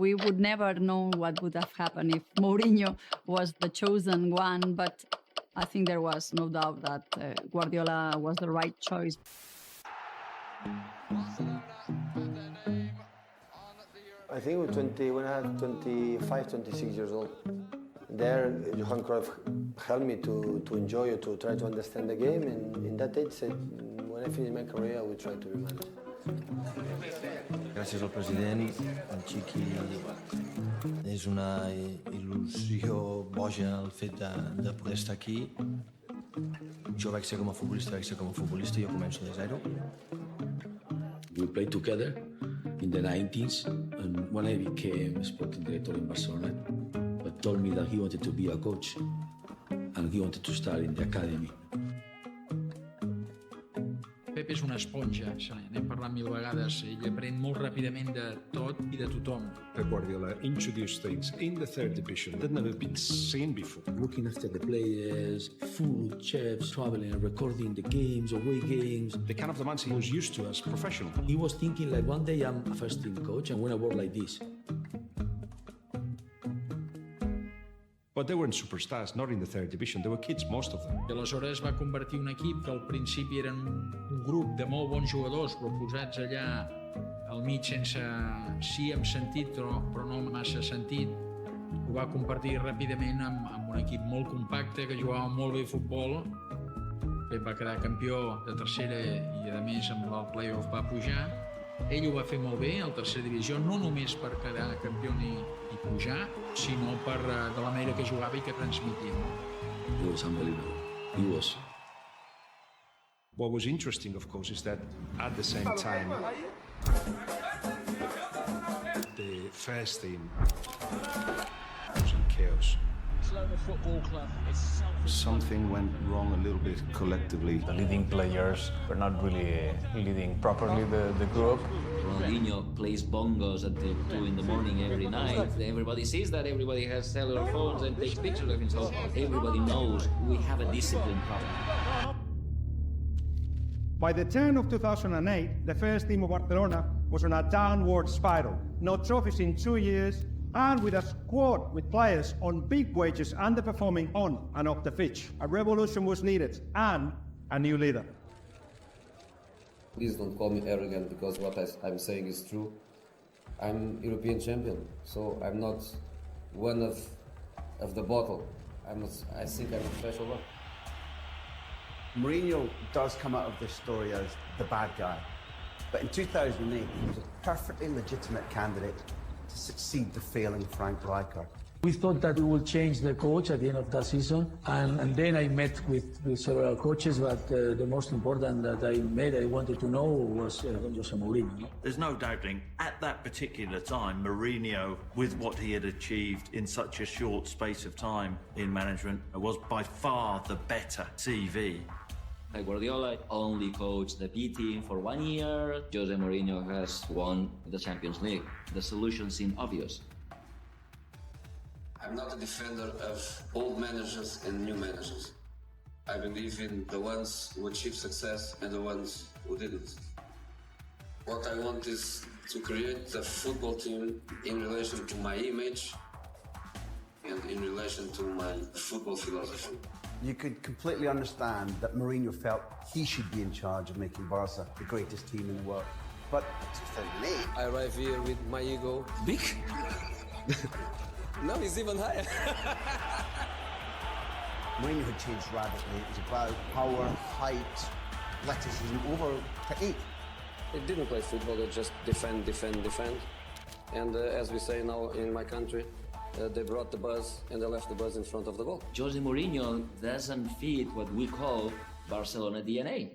We would never know what would have happened if Mourinho was the chosen one, but I think there was no doubt that Guardiola was the right choice. I think when I was 25, 26 years old, there Johan Cruyff helped me to enjoy it, to try to understand the game, and in that age said, when I finish my career, I will try to be manager. Gràcies al president, el Chiqui, és una il·lusió boja el fet de poder estar aquí. Jo vaig ser com a futbolista, jo començo de zero. We played together in the 90s, and when I became sporting director in Barcelona, he told me that he wanted to be a coach, and he wanted to start in the academy. Pep és una esponja, n'hem parlat mil vegades, ell aprèn molt ràpidament de tot i de tothom. Pep Guardiola introduced things in the third division that never been seen before. Looking after the players, food, chefs, traveling and recording the games, away games. The kind of demands he was used to as professional. He was thinking like, one day I'm a first team coach and when I work like this. But they weren't superstars, not in the third division. They were kids, most of them. I aleshores va convertir un equip que al principi eren un grup de molt bons jugadors, però posats allà al mig sense... sí amb sentit, però no massa sentit. Ho va convertir ràpidament en un equip molt compacte, que jugava molt bé a futbol. Pep va quedar campió de tercera i, a més, amb el play-off va pujar. Ell ho va fer molt bé, a la tercera divisió, no només per quedar campió ni pujar, sinó per de la manera que jugava i que transmetia. It was unbelievable. He was. What was interesting, of course, is that at the same time, the first team was in chaos. Football club. Something went wrong a little bit collectively. The leading players were not really leading properly the group. Mourinho plays bongos until 2 in the morning every night. Everybody sees that, everybody has cellular phones and takes pictures of him, so everybody knows we have a discipline problem. By the turn of 2008, the first team of Barcelona was on a downward spiral. No trophies in 2 years, and with a squad with players on big wages underperforming on and off the pitch. A revolution was needed, and a new leader. Please don't call me arrogant, because what I'm saying is true. I'm European champion, so I'm not one of the bottle. I think I'm a special one. Mourinho does come out of this story as the bad guy, but in 2008 he was a perfectly legitimate candidate to succeed the failing Frank Rijkaard. We thought that we would change the coach at the end of that season, and then I met with several coaches, but the most important that I wanted to know was Jose Mourinho. There's no doubting, at that particular time, Mourinho, with what he had achieved in such a short space of time in management, was by far the better CV. Pep Guardiola only coached the B team for 1 year. Jose Mourinho has won the Champions League. The solution seemed obvious. I'm not a defender of old managers and new managers. I believe in the ones who achieved success and the ones who didn't. What I want is to create a football team in relation to my image and in relation to my football philosophy. You could completely understand that Mourinho felt he should be in charge of making Barca the greatest team in the world. But 2008... I arrive here with my ego big. No, it's even higher. Mourinho had changed radically. It was about power, height, athleticism, over technique. They didn't play football, they just defend. And as we say now in my country, they brought the buzz and they left the buzz in front of the goal. Jose Mourinho doesn't fit what we call Barcelona DNA.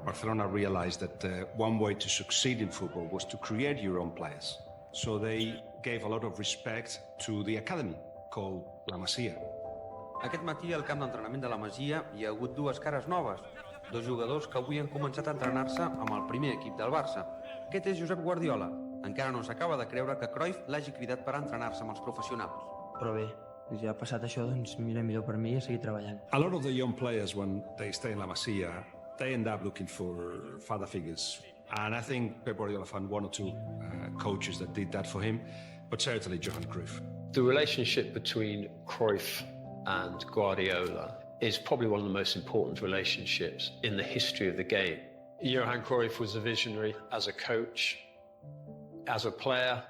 Barcelona realized that one way to succeed in football was to create your own players. So they gave a lot of respect to the academy, called La Masia. Aquest matí al camp d'entrenament de la Masia hi ha hagut dues cares noves, dos jugadors que avui han començat a entrenar-se amb el primer equip del Barça. Aquest és Josep Guardiola. Encara no s'acaba de creure que Cruyff l'hagi cridat per entrenar-se amb els professionals. Però bé, ja ha passat això, doncs mira, millor per mi seguir treballant. A lot of the young players, when they stay in La Masia, they end up looking for father figures, And I think Pep Guardiola found one or two coaches that did that for him, but certainly Johan Cruyff. The relationship between Cruyff and Guardiola is probably one of the most important relationships in the history of the game. Johan Cruyff was a visionary as a coach, as a player.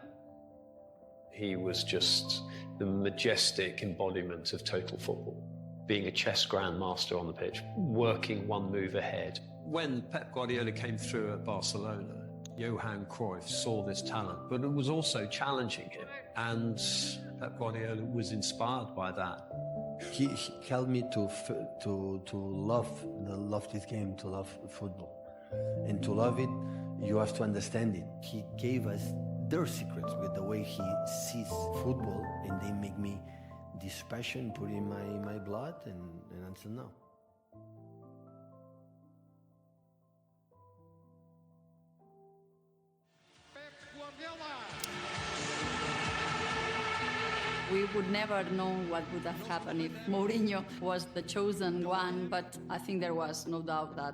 He was just the majestic embodiment of total football, being a chess grandmaster on the pitch, working one move ahead. When Pep Guardiola came through at Barcelona, Johan Cruyff saw this talent, but it was also challenging him, and Pep Guardiola was inspired by that. He helped me to love this game, to love football. And to love it, you have to understand it. He gave us their secrets with the way he sees football, and they make me this passion put in my blood, and until now. We would never know what would have happened if Mourinho was the chosen one, but I think there was no doubt that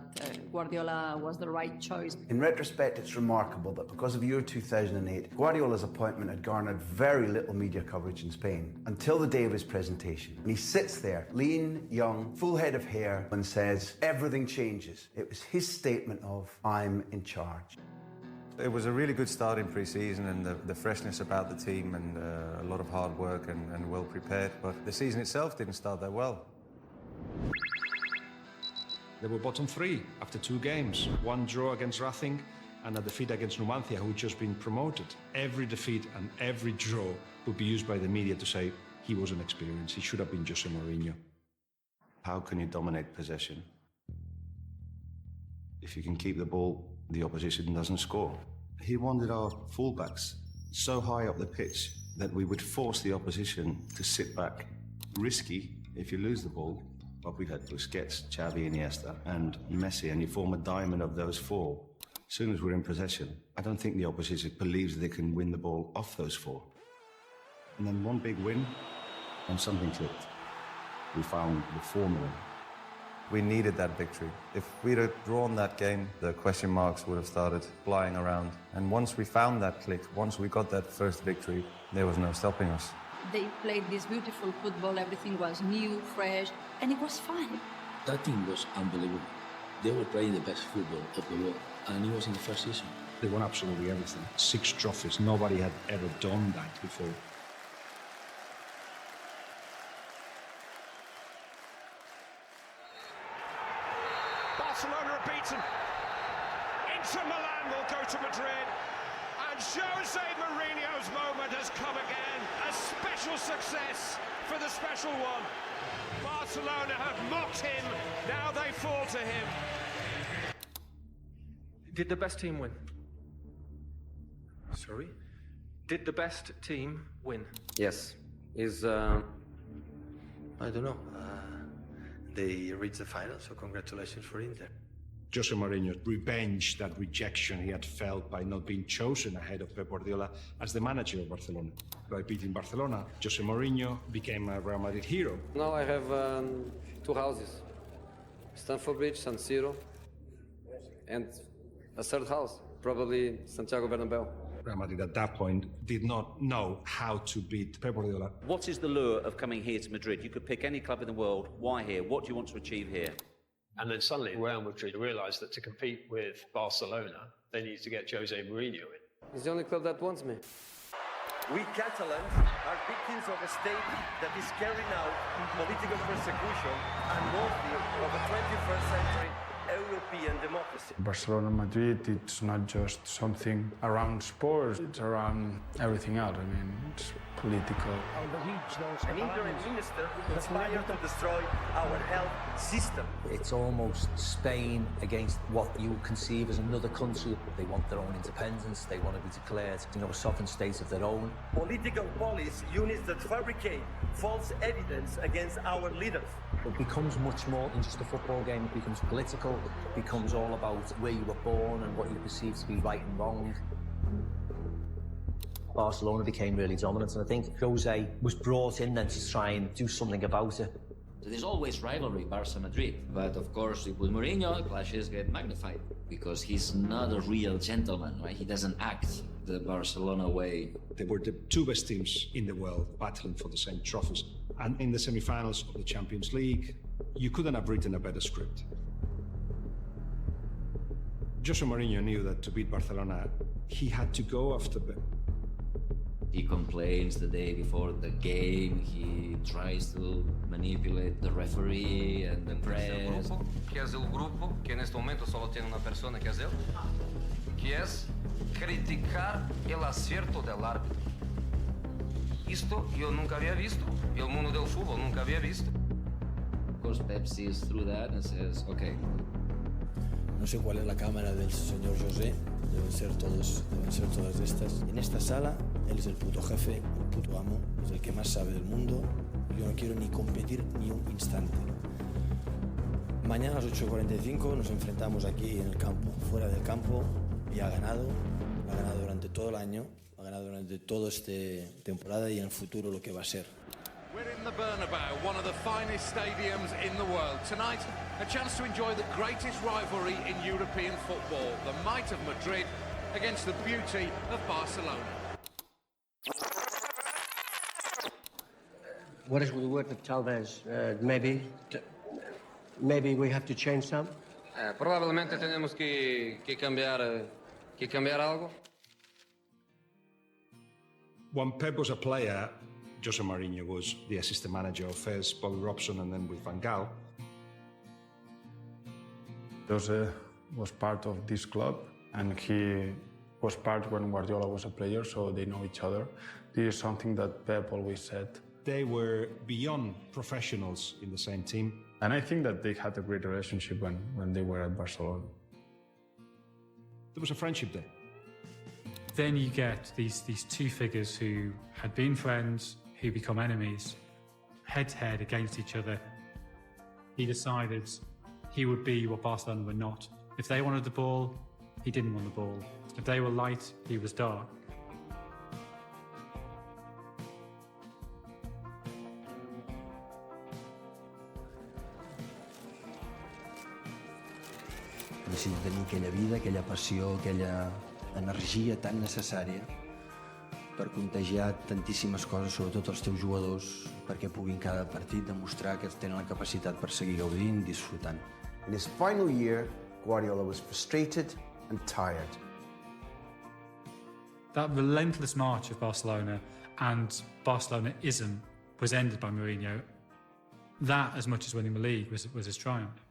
Guardiola was the right choice. In retrospect, it's remarkable that because of Euro 2008, Guardiola's appointment had garnered very little media coverage in Spain until the day of his presentation. And he sits there, lean, young, full head of hair, and says, everything changes. It was his statement of, I'm in charge. It was a really good start in pre-season, and the freshness about the team, and a lot of hard work and well prepared, but the season itself didn't start that well. They were bottom three after 2 games. 1 draw against Racing and a defeat against Numancia, who had just been promoted. Every defeat and every draw would be used by the media to say he wasn't experienced, he should have been Jose Mourinho. How can you dominate possession if you can keep the ball, the opposition doesn't score? He wanted our fullbacks so high up the pitch that we would force the opposition to sit back. Risky if you lose the ball, but we had Busquets, Xavi, Iniesta, and Messi, and you form a diamond of those 4. As soon as we're in possession, I don't think the opposition believes they can win the ball off those 4. And then one big win, and something clicked. We found the formula. We needed that victory. If we'd have drawn that game, the question marks would have started flying around. And once we found that click, once we got that first victory, there was no stopping us. They played this beautiful football, everything was new, fresh, and it was fun. That team was unbelievable. They were playing the best football of the world, and it was in the first season. They won absolutely everything. 6 trophies. Nobody had ever done that before. Barcelona are beaten. Inter Milan will go to Madrid. And Jose Mourinho's moment has come again. A special success for the special one. Barcelona have mocked him. Now they fall to him. Did the best team win? Sorry? Did the best team win? Yes. I don't know. They reached the final, so congratulations for Inter. Jose Mourinho revenged that rejection he had felt by not being chosen ahead of Pep Guardiola as the manager of Barcelona. By beating Barcelona, Jose Mourinho became a Real Madrid hero. Now I have 2 houses. Stamford Bridge, San Siro, and a 3rd house, probably Santiago Bernabeu. Real Madrid at that point did not know how to beat Pep Guardiola. What is the lure of coming here to Madrid? You could pick any club in the world. Why here? What do you want to achieve here? And then suddenly Real Madrid realised that to compete with Barcelona, they needed to get Jose Mourinho in. It's the only club that wants me. We Catalans are victims of a state that is carrying out political persecution and worthy of a 21st century European democracy. Barcelona Madrid, it's not just something around sports, it's around everything else. I mean, it's political. An interim minister conspired to destroy our health system. It's almost Spain against what you conceive as another country. They want their own independence, they want to be declared, a sovereign state of their own. Political police units that fabricate false evidence against our leaders. It becomes much more than just a football game. It becomes political. It becomes all about where you were born and what you perceive to be right and wrong. Barcelona became really dominant, and I think Jose was brought in then to try and do something about it. So there's always rivalry, Barca-Madrid. But of course, with Mourinho, clashes get magnified because he's not a real gentleman, right? He doesn't act the Barcelona way. They were the two best teams in the world battling for the same trophies. And in the semi-finals of the Champions League, you couldn't have written a better script. Jose Mourinho knew that to beat Barcelona, he had to go after Pep. He complains the day before the game, he tries to manipulate the referee and the press. Que é o grupo, que neste momento só tem uma pessoa que é ele, que é criticar el acierto del árbitro. Isto eu nunca havia visto, e o mundo del fútbol nunca havia visto. Of course, Pep sees through that and says, okay. No sé cuál es la cámara del señor José, deben ser todas estas. En esta sala, él es el puto jefe, el puto amo, es el que más sabe del mundo. Yo no quiero ni competir ni un instante. Mañana a las 8:45 nos enfrentamos aquí en el campo, fuera del campo, y ha ganado durante todo el año, ha ganado durante toda esta temporada y en el futuro lo que va a ser. We're in the Bernabeu, one of the finest stadiums in the world. Tonight, a chance to enjoy the greatest rivalry in European football, the might of Madrid against the beauty of Barcelona. What is with the word of Talvez? Maybe we have to change some? Provavelmente tenemos que cambiar algo. When Pep was a player, Jose Mourinho was the assistant manager of first Bobby Robson and then with Van Gaal. Jose was part of this club and he was part when Guardiola was a player, so they know each other. This is something that Pep always said. They were beyond professionals in the same team. And I think that they had a great relationship when they were at Barcelona. There was a friendship there. Then you get these two figures who had been friends, who become enemies, head-to-head against each other. He decided he would be what Barcelona were not. If they wanted the ball, he didn't want the ball. If they were light, he was dark. Necessita tenir aquella vida, aquella passió, aquella energia tan necessària per contagiar tantíssimes coses, sobretot els teus jugadors, perquè puguin cada partit demostrar que tenen la capacitat per seguir gaudint, disfrutant. In his final year, Guardiola was frustrated and tired. That relentless march of Barcelona and Barcelona-ism was ended by Mourinho. That, as much as winning the league, was his triumph.